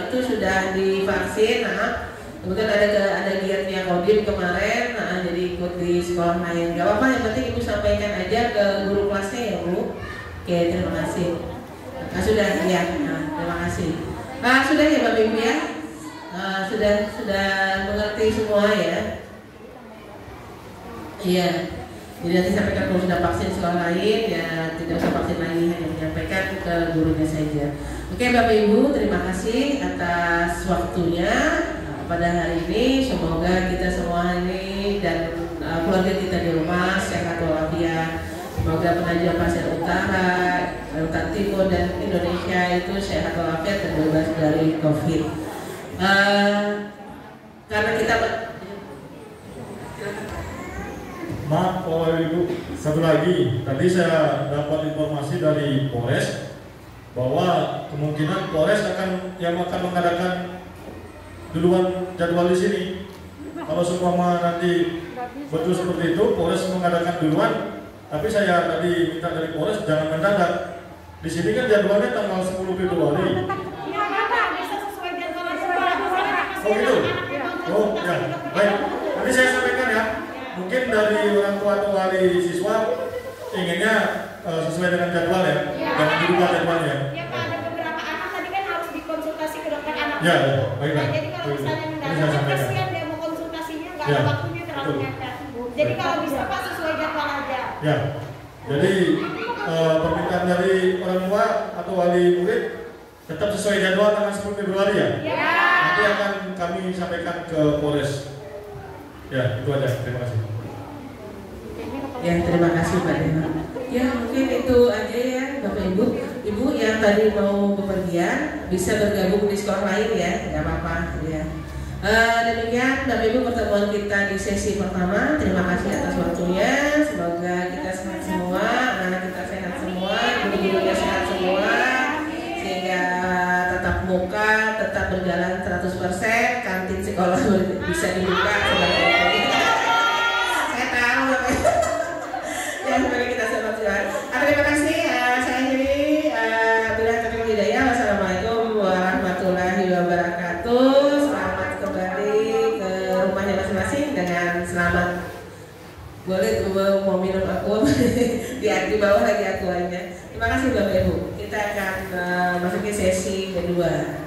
Itu sudah divaksin. Nah, kemudian ada giatnya Kodim kemarin, jadi ikut di sekolah lain. Gak apa-apa, yang penting Ibu sampaikan aja ke guru kelasnya ya Bu. Oke, terima kasih. Sudah ya. Terima kasih. Sudah ya Bapak Ibu ya. Sudah mengerti semua ya. Iya. Jadi nanti sampaikan kalau sudah vaksin sekolah lain ya tidak usah vaksin lagi, hanya menyampaikan ke gurunya saja. Oke Bapak Ibu, terima kasih atas waktunya pada hari ini. Semoga kita semua ini dan keluarga kita di rumah sehat walafiat. Semoga penajam pasir utara, Kalimantan Timur dan Indonesia itu sehat walafiat dan bebas dari COVID. Karena kita Maaf Bapak Ibu, satu lagi, tadi saya dapat informasi dari Polres bahwa kemungkinan Polres akan mengadakan duluan jadwal di sini. Kalau seumpama nanti betul seperti itu, Polres mengadakan duluan, tapi saya tadi minta dari Polres jangan mendadak. Di sini kan jadwalnya tanggal 10 Februari. Oh gitu? Oh ya, baik. Nanti saya sampaikan ya. Mungkin dari orang tua atau wali siswa inginnya sesuai dengan jadwal ya, jangan dirubah jadwalnya. Ya Pak, ada beberapa anak tadi kan harus dikonsultasi ke dokter anak. Ya, baik. Nah, jadi kalau misalnya mendadak kan kasihan dia mau konsultasinya nggak ada waktunya terlalu mepet. Jadi kalau bisa Pak sesuai jadwal aja. Ya, jadi permintaan dari orang tua atau wali murid tetap sesuai jadwal tanggal 10 Februari ya. Nanti akan kami sampaikan ke Polres. Ya, itu aja. Terima kasih. Ya, terima kasih Pak Dewa. Ya, mungkin itu aja ya Bapak Ibu. Ibu yang tadi mau bepergian bisa bergabung di sekolah lain ya, nggak apa-apa ya. Demikian Bapak Ibu pertemuan kita di sesi pertama. Terima kasih atas waktunya. Semoga kita sehat semua, anak-anak kita sehat semua, guru-gurunya sehat semua, sehingga tetap muka, tetap berjalan 100%, kantin sekolah bisa dibuka sebagai saya tahu Bapak Ibu. Ya, semoga kita sehat semua. Terima kasih. Saya Heri. Bila taufiq wal hidayah. Wassalamualaikum warahmatullahi wabarakatuh. Selamat kembali ke rumahnya masing-masing dengan selamat. Boleh mau minum aqua di bawah lagi aquanya. Terima kasih Bapak Ibu. Kita akan masuki sesi kedua.